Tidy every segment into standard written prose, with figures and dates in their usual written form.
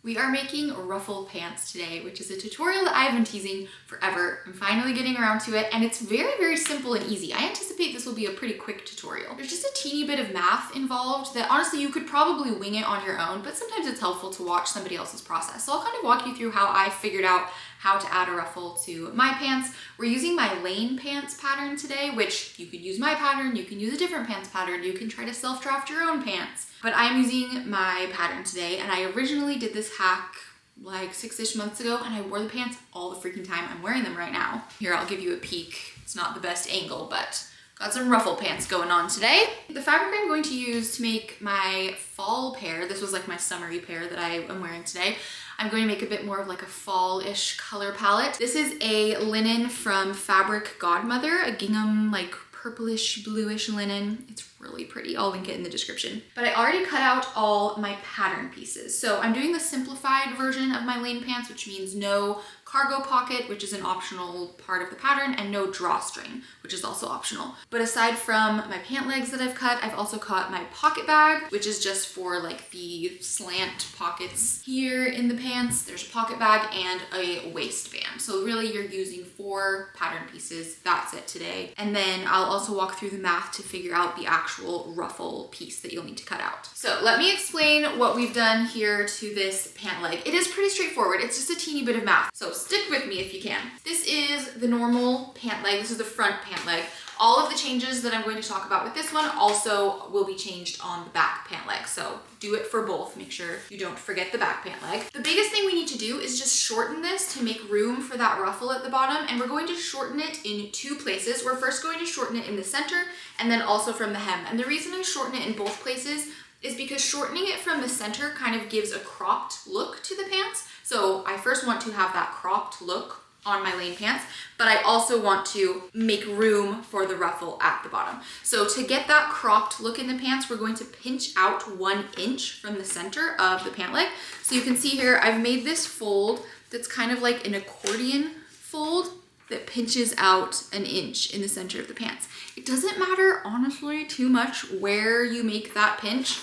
We are making ruffle pants today, which is a tutorial that I've been teasing forever. I'm finally getting around to it, and it's very, very simple and easy. I anticipate this will be a pretty quick tutorial. There's just a teeny bit of math involved that honestly you could probably wing it on your own, but sometimes it's helpful to watch somebody else's process. So I'll kind of walk you through how I figured out how to add a ruffle to my pants. We're using my lane pants pattern today, which you could use my pattern, you can use a different pants pattern, you can try to self-draft your own pants. But I'm using my pattern today, and I originally did this hack like 6-ish months ago, and I wore the pants all the freaking time. I'm wearing them right now. Here, I'll give you a peek. It's not the best angle, but got some ruffle pants going on today. The fabric I'm going to use to make my fall pair, this was like my summery pair that I am wearing today, I'm going to make a bit more of like a fall-ish color palette. This is a linen from Fabric Godmother, a gingham like purplish bluish linen. It's really pretty. I'll link it in the description. But I already cut out all my pattern pieces. So I'm doing the simplified version of my lane pants, which means no cargo pocket, which is an optional part of the pattern, and no drawstring, which is also optional. But aside from my pant legs that I've cut, I've also cut my pocket bag, which is just for like the slant pockets here in the pants. There's a pocket bag and a waistband. So really you're using 4 pattern pieces. That's it today. And then I'll also walk through the math to figure out the actual ruffle piece that you'll need to cut out. So let me explain what we've done here to this pant leg. It is pretty straightforward. It's just a teeny bit of math. So stick with me if you can. This is the normal pant leg. This is the front pant leg. All of the changes that I'm going to talk about with this one also will be changed on the back pant leg. So do it for both. Make sure you don't forget the back pant leg. The biggest thing we need to do is just shorten this to make room for that ruffle at the bottom. And we're going to shorten it in 2 places. We're first going to shorten it in the center and then also from the hem. And the reason I shorten it in both places is because shortening it from the center kind of gives a cropped look to the pants. So I first want to have that cropped look on my lane pants, but I also want to make room for the ruffle at the bottom. So to get that cropped look in the pants, we're going to pinch out 1 inch from the center of the pant leg. So you can see here, I've made this fold that's kind of like an accordion fold that pinches out 1 inch in the center of the pants. It doesn't matter, honestly, too much where you make that pinch,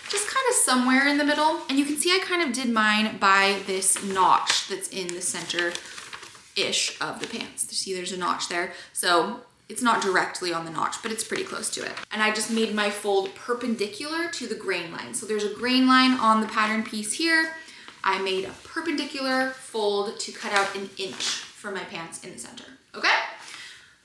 just kind of somewhere in the middle. And you can see I kind of did mine by this notch that's in the center-ish of the pants. See, there's a notch there. So it's not directly on the notch, but it's pretty close to it. And I just made my fold perpendicular to the grain line. So there's a grain line on the pattern piece here. I made a perpendicular fold to cut out 1 inch from my pants in the center, okay?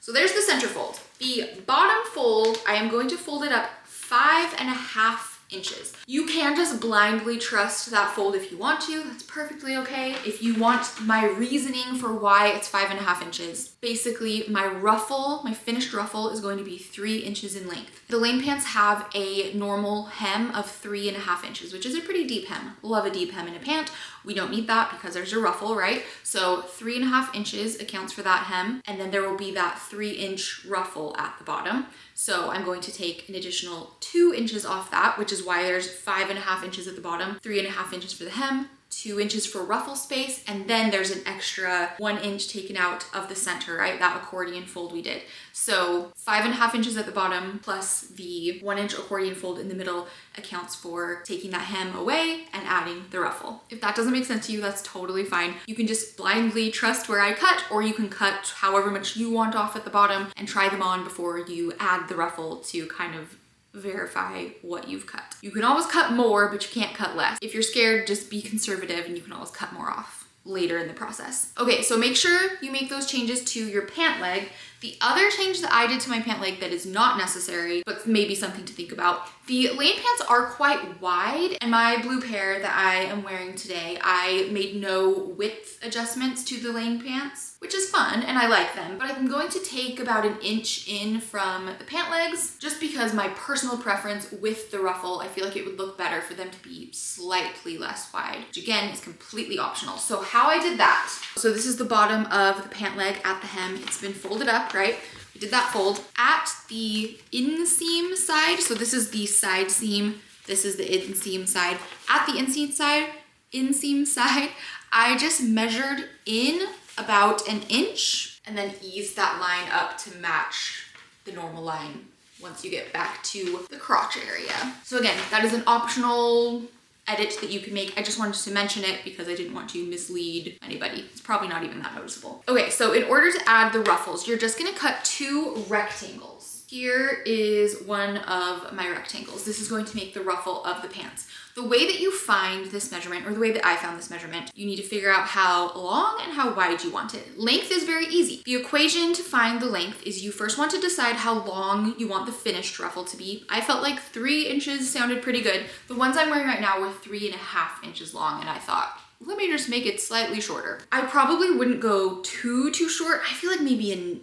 So there's the center fold. The bottom fold, I am going to fold it up 5.5 inches. You can just blindly trust that fold if you want to. That's perfectly okay. If you want my reasoning for why it's 5.5 inches, basically my ruffle, my finished ruffle is going to be 3 inches in length. The lane pants have a normal hem of 3.5 inches, which is a pretty deep hem. Love a deep hem in a pant. We don't need that because there's a ruffle, right? So 3.5 inches accounts for that hem. And then there will be that 3-inch ruffle at the bottom. So I'm going to take an additional 2 inches off that, which is why there's 5.5 inches at the bottom, 3.5 inches for the hem, 2 inches for ruffle space, and then there's an extra 1 inch taken out of the center, right? That accordion fold we did. So 5.5 inches at the bottom plus the 1 inch accordion fold in the middle accounts for taking that hem away and adding the ruffle. If that doesn't make sense to you, that's totally fine. You can just blindly trust where I cut, or you can cut however much you want off at the bottom and try them on before you add the ruffle to kind of verify what you've cut. You can always cut more, but you can't cut less. If you're scared, just be conservative and you can always cut more off later in the process. Okay, so make sure you make those changes to your pant leg. The other change that I did to my pant leg that is not necessary, but maybe something to think about, the lane pants are quite wide, and my blue pair that I am wearing today, I made no width adjustments to the lane pants, which is fun and I like them, but I'm going to take about 1 inch in from the pant legs just because my personal preference with the ruffle, I feel like it would look better for them to be slightly less wide, which again is completely optional. So how I did that, so this is the bottom of the pant leg at the hem. It's been folded up, right? We did that fold at the inseam side. So this is the side seam. This is the inseam side. At the inseam side, I just measured in about 1 inch and then eased that line up to match the normal line once you get back to the crotch area. So again, that is an optional edit that you can make. I just wanted to mention it because I didn't want to mislead anybody. It's probably not even that noticeable. Okay, so in order to add the ruffles, you're just gonna cut 2 rectangles. Here is one of my rectangles. This is going to make the ruffle of the pants. The way that you find this measurement, or the way that I found this measurement, you need to figure out how long and how wide you want it. Length is very easy. The equation to find the length is you first want to decide how long you want the finished ruffle to be. I felt like 3 inches sounded pretty good. The ones I'm wearing right now were 3.5 inches long, and I thought, let me just make it slightly shorter. I probably wouldn't go too short. I feel like maybe an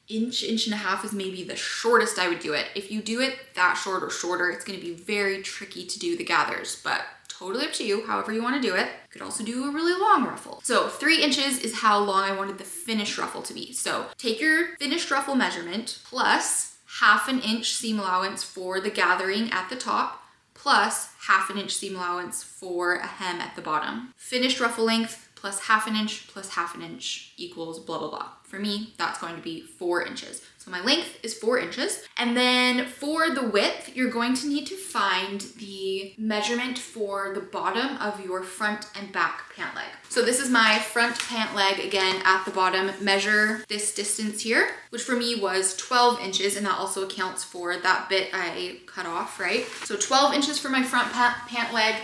inch and a half is maybe the shortest I would do it. If you do it that short or shorter, it's gonna be very tricky to do the gathers, but totally up to you, however you wanna do it. You could also do a really long ruffle. So 3 inches is how long I wanted the finished ruffle to be. So take your finished ruffle measurement plus 1/2 inch seam allowance for the gathering at the top, plus 1/2 inch seam allowance for a hem at the bottom. Finished ruffle length plus 1/2 inch plus 1/2 inch equals blah, blah, blah. For me, that's going to be 4 inches. So my length is 4 inches. And then for the width, you're going to need to find the measurement for the bottom of your front and back pant leg. So this is my front pant leg, again, at the bottom. Measure this distance here, which for me was 12 inches, and that also accounts for that bit I cut off, right? So 12 inches for my front pant leg.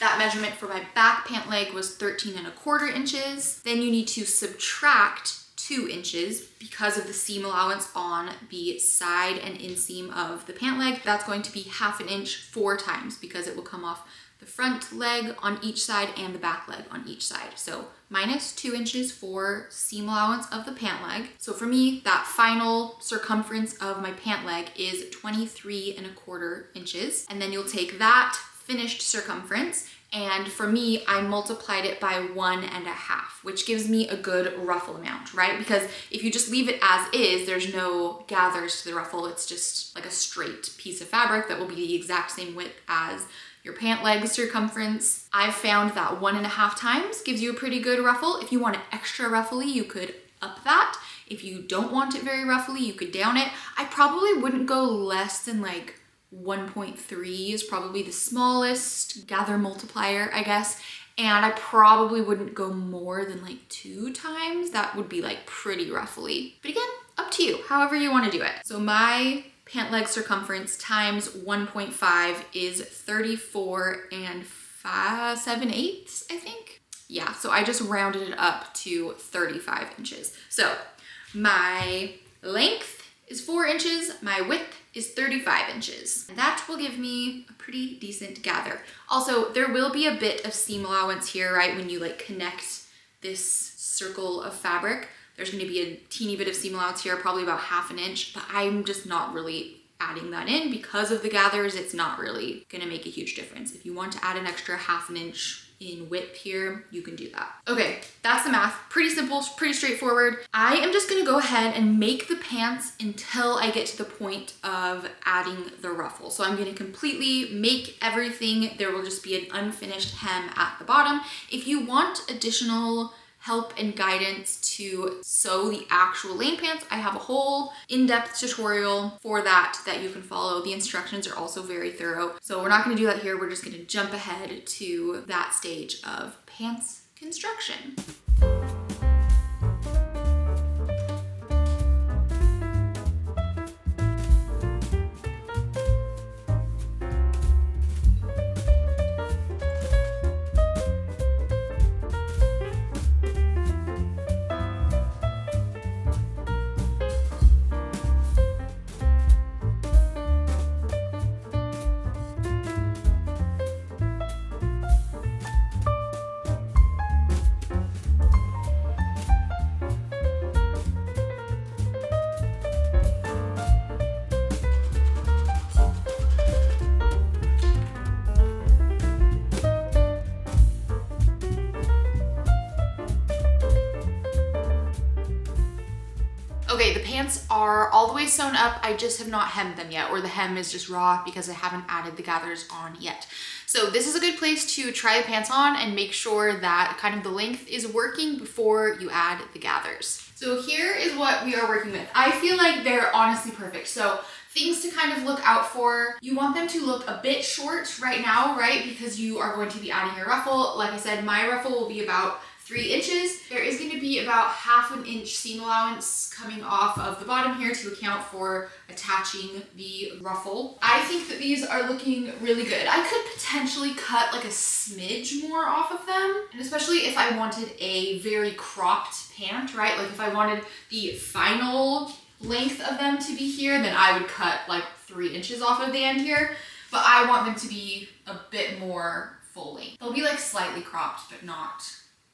That measurement for my back pant leg was 13.25 inches. Then you need to subtract 2 inches because of the seam allowance on the side and inseam of the pant leg. That's going to be 1/2 inch 4 times because it will come off the front leg on each side and the back leg on each side. So minus 2 inches for seam allowance of the pant leg. So for me, that final circumference of my pant leg is 23.25 inches. And then you'll take that finished circumference, and for me, I multiplied it by 1.5, which gives me a good ruffle amount, right? Because if you just leave it as is, there's no gathers to the ruffle. It's just like a straight piece of fabric that will be the exact same width as your pant leg circumference. I've found that 1.5 times gives you a pretty good ruffle. If you want it extra ruffly, you could up that. If you don't want it very ruffly, you could down it. I probably wouldn't go less than like 1.3 is probably the smallest gather multiplier, I guess. And I probably wouldn't go more than like 2 times. That would be like pretty ruffly. But again, up to you, however you want to do it. So my pant leg circumference times 1.5 is 34 7/8, I think. Yeah, so I just rounded it up to 35 inches. So my length is 4 inches, my width is 35 inches. And that will give me a pretty decent gather. Also, there will be a bit of seam allowance here, right? When you like connect this circle of fabric, there's gonna be a teeny bit of seam allowance here, probably about 1/2 inch, but I'm just not really adding that in because of the gathers. It's not really gonna make a huge difference. If you want to add an extra 1/2 inch in width here, you can do that. Okay, that's the math. Pretty simple, pretty straightforward. I am just gonna go ahead and make the pants until I get to the point of adding the ruffle. So I'm gonna completely make everything. There will just be an unfinished hem at the bottom. If you want additional help and guidance to sew the actual lane pants, I have a whole in-depth tutorial for that you can follow. The instructions are also very thorough. So we're not gonna do that here. We're just gonna jump ahead to that stage of pants construction. Okay, the pants are all the way sewn up. I just have not hemmed them yet, or the hem is just raw because I haven't added the gathers on yet. So this is a good place to try the pants on and make sure that kind of the length is working before you add the gathers. So here is what we are working with. I feel like they're honestly perfect. So Things to kind of look out for. You want them to look a bit short right now, right? Because you are going to be adding your ruffle. Like I said, my ruffle will be about 3 inches. There is going to be about 1/2 inch seam allowance coming off of the bottom here to account for attaching the ruffle. I think that these are looking really good. I could potentially cut like a smidge more off of them, and especially if I wanted a very cropped pant, right? Like if I wanted the final length of them to be here, then I would cut like 3 inches off of the end here, but I want them to be a bit more full length. They'll be like slightly cropped, but not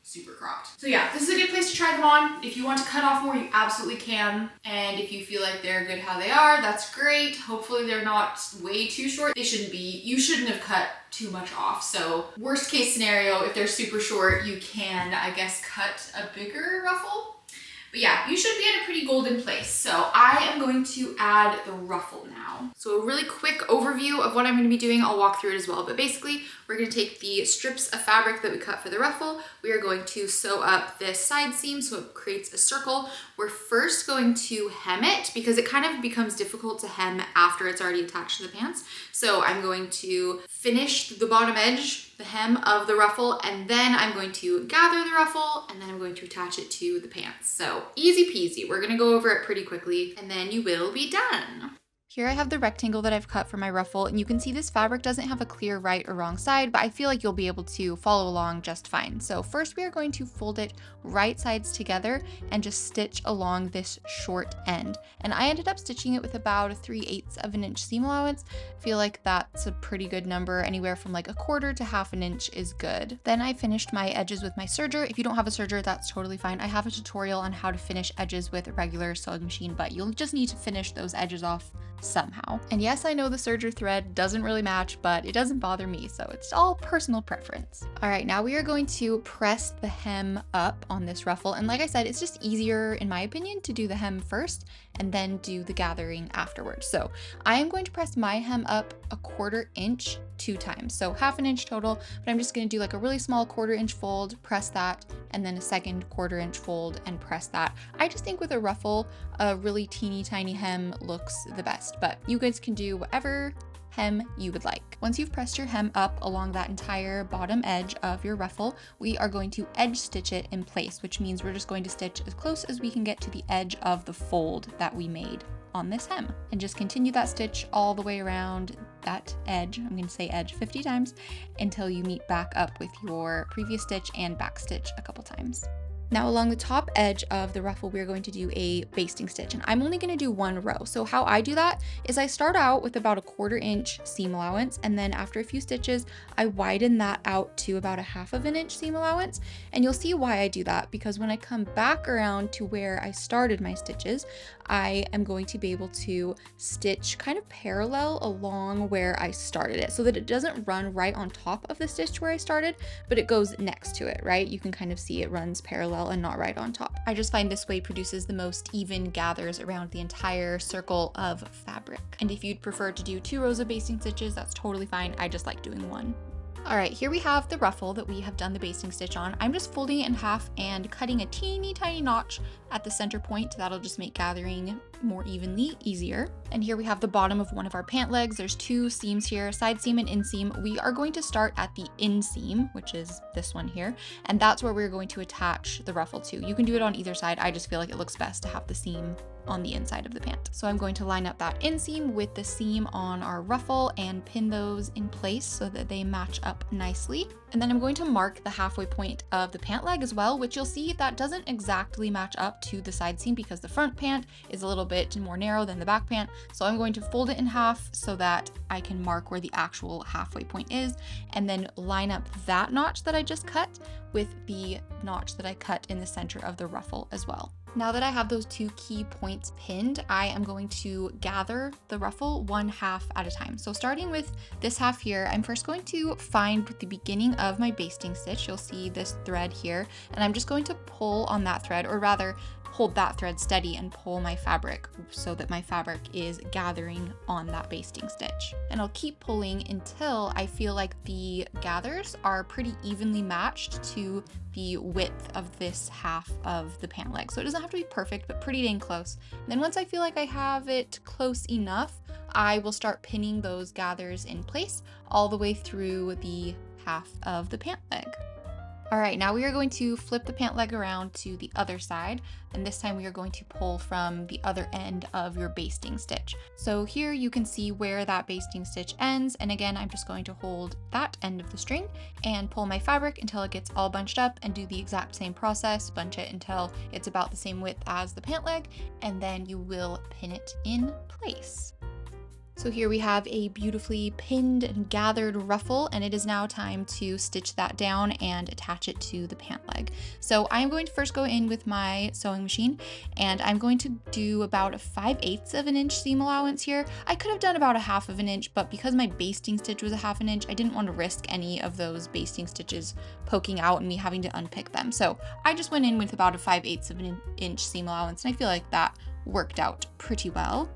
super cropped. So yeah, this is a good place to try them on. If you want to cut off more, you absolutely can. And if you feel like they're good how they are, that's great. Hopefully they're not way too short. They shouldn't be. You shouldn't have cut too much off. So worst case scenario, if they're super short, you can, I guess, cut a bigger ruffle. But yeah, you should be in a pretty golden place. So I am going to add the ruffle now. So a really quick overview of what I'm going to be doing. I'll walk through it as well. But basically, we're going to take the strips of fabric that we cut for the ruffle. We are going to sew up this side seam so it creates a circle. We're first going to hem it because it kind of becomes difficult to hem after it's already attached to the pants. So I'm going to finish the bottom edge, the hem of the ruffle, and then I'm going to gather the ruffle, and then I'm going to attach it to the pants. So easy peasy. We're gonna go over it pretty quickly, and then you will be done. Here I have the rectangle that I've cut for my ruffle, and you can see this fabric doesn't have a clear right or wrong side, but I feel like you'll be able to follow along just fine. So first we are going to fold it right sides together and just stitch along this short end. And I ended up stitching it with about a 3/8 of an inch seam allowance. I feel like that's a pretty good number. Anywhere from like 1/4 to 1/2 inch is good. Then I finished my edges with my serger. If you don't have a serger, that's totally fine. I have a tutorial on how to finish edges with a regular sewing machine, but you'll just need to finish those edges off somehow. And yes, I know the serger thread doesn't really match, but it doesn't bother me, so it's all personal preference. All right, now we are going to press the hem up on this ruffle, and like I said, it's just easier in my opinion to do the hem first and then do the gathering afterwards. So I am going to press my hem up 1/4 inch 2 times, so 1/2 inch total, but I'm just going to do like a really small 1/4 inch fold, press that, and then a second 1/4 inch fold and press that. I just think with a ruffle, a really teeny tiny hem looks the best, but you guys can do whatever hem you would like. Once you've pressed your hem up along that entire bottom edge of your ruffle, we are going to edge stitch it in place, which means we're just going to stitch as close as we can get to the edge of the fold that we made on this hem, and just continue that stitch all the way around that edge. I'm going to say edge 50 times until you meet back up with your previous stitch and back stitch a couple times. Now along the top edge of the ruffle, we're going to do a basting stitch, and I'm only going to do 1 row. So how I do that is I start out with about a 1/4 inch seam allowance, and then after a few stitches, I widen that out to about a 1/2 inch seam allowance. And you'll see why I do that, because when I come back around to where I started my stitches, I am going to be able to stitch kind of parallel along where I started it, so that it doesn't run right on top of the stitch where I started, but it goes next to it, right? You can kind of see it runs parallel and not right on top. I just find this way produces the most even gathers around the entire circle of fabric. And if you'd prefer to do 2 rows of basting stitches, that's totally fine. I just like doing 1. All right, here we have the ruffle that we have done the basting stitch on. I'm just folding it in half and cutting a teeny tiny notch at the center point. That'll just make gathering more evenly easier. And here we have the bottom of one of our pant legs. There's 2 seams here, side seam and inseam. We are going to start at the inseam, which is this one here, and that's where we're going to attach the ruffle to. You can do it on either side. I just feel like it looks best to have the seam on the inside of the pant. So I'm going to line up that inseam with the seam on our ruffle and pin those in place so that they match up nicely. And then I'm going to mark the halfway point of the pant leg as well, which you'll see that doesn't exactly match up to the side seam because the front pant is a little bit more narrow than the back pant. So I'm going to fold it in half so that I can mark where the actual halfway point is, and then line up that notch that I just cut with the notch that I cut in the center of the ruffle as well. Now that I have those 2 key points pinned, I am going to gather the ruffle 1/2 at a time. So starting with this half here, I'm first going to find the beginning of my basting stitch. You'll see this thread here, and I'm just going to pull on that thread, or rather hold that thread steady and pull my fabric so that my fabric is gathering on that basting stitch. And I'll keep pulling until I feel like the gathers are pretty evenly matched to the width of this half of the pant leg. So it doesn't have to be perfect, but pretty dang close. And then once I feel like I have it close enough, I will start pinning those gathers in place all the way through the half of the pant leg. All right, now we are going to flip the pant leg around to the other side, and this time we are going to pull from the other end of your basting stitch. So here you can see where that basting stitch ends, and again, I'm just going to hold that end of the string and pull my fabric until it gets all bunched up, and do the exact same process, bunch it until it's about the same width as the pant leg, and then you will pin it in place. So here we have a beautifully pinned and gathered ruffle, and it is now time to stitch that down and attach it to the pant leg. So I'm going to first go in with my sewing machine, and I'm going to do about a 5/8 of an inch seam allowance here. I could have done about a 1/2 of an inch, but because my basting stitch was a 1/2 an inch, I didn't want to risk any of those basting stitches poking out and me having to unpick them. So I just went in with about a 5/8 of an inch seam allowance, and I feel like that worked out pretty well.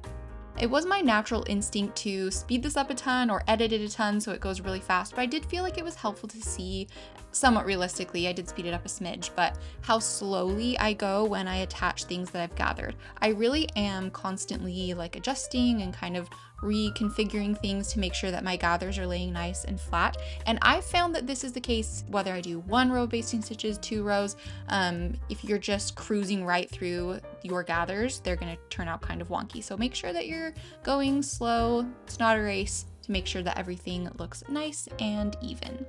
It was my natural instinct to speed this up a ton or edit it a ton so it goes really fast, but I did feel like it was helpful to see, somewhat realistically, I did speed it up a smidge, but how slowly I go when I attach things that I've gathered. I really am constantly like adjusting and kind of reconfiguring things to make sure that my gathers are laying nice and flat. And I've found that this is the case whether I do 1 row of basting stitches, 2 rows. If you're just cruising right through your gathers, they're gonna turn out kind of wonky. So make sure that you're going slow. It's not a race, to make sure that everything looks nice and even.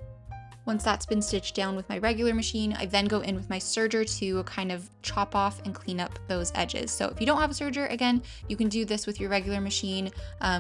Once that's been stitched down with my regular machine, I then go in with my serger to kind of chop off and clean up those edges. So if you don't have a serger, again, you can do this with your regular machine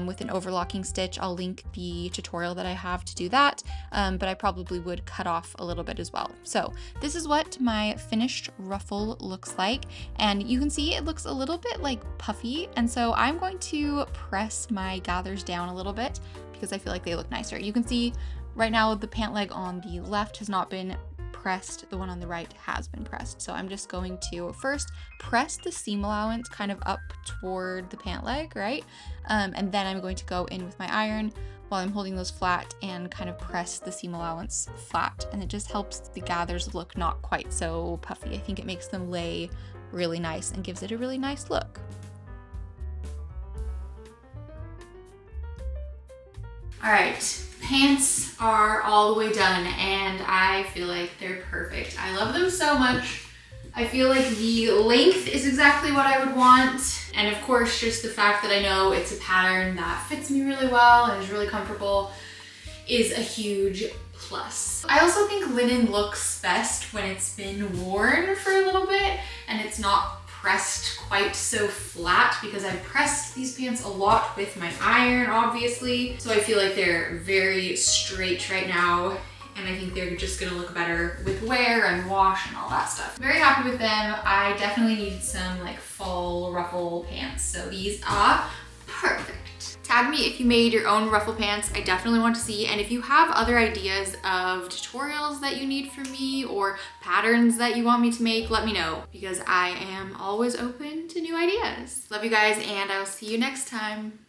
with an overlocking stitch. I'll link the tutorial that I have to do that, but I probably would cut off a little bit as well. So this is what my finished ruffle looks like, and you can see it looks a little bit like puffy, and so I'm going to press my gathers down a little bit because I feel like they look nicer. You can see right now the pant leg on the left has not been pressed, the one on the right has been pressed. So I'm just going to first press the seam allowance kind of up toward the pant leg, right? And then I'm going to go in with my iron while I'm holding those flat and kind of press the seam allowance flat. And it just helps the gathers look not quite so puffy. I think it makes them lay really nice and gives it a really nice look. All right, pants are all the way done and I feel like they're perfect. I love them so much. I feel like the length is exactly what I would want. And of course, just the fact that I know it's a pattern that fits me really well and is really comfortable is a huge plus. I also think linen looks best when it's been worn for a little bit and it's not pressed quite so flat, because I pressed these pants a lot with my iron, obviously. So I feel like they're very straight right now, and I think they're just gonna look better with wear and wash and all that stuff. Very happy with them. I definitely need some like fall ruffle pants, so these are perfect. Tag me if you made your own ruffle pants. I definitely want to see. And if you have other ideas of tutorials that you need from me or patterns that you want me to make, let me know, because I am always open to new ideas. Love you guys, and I will see you next time.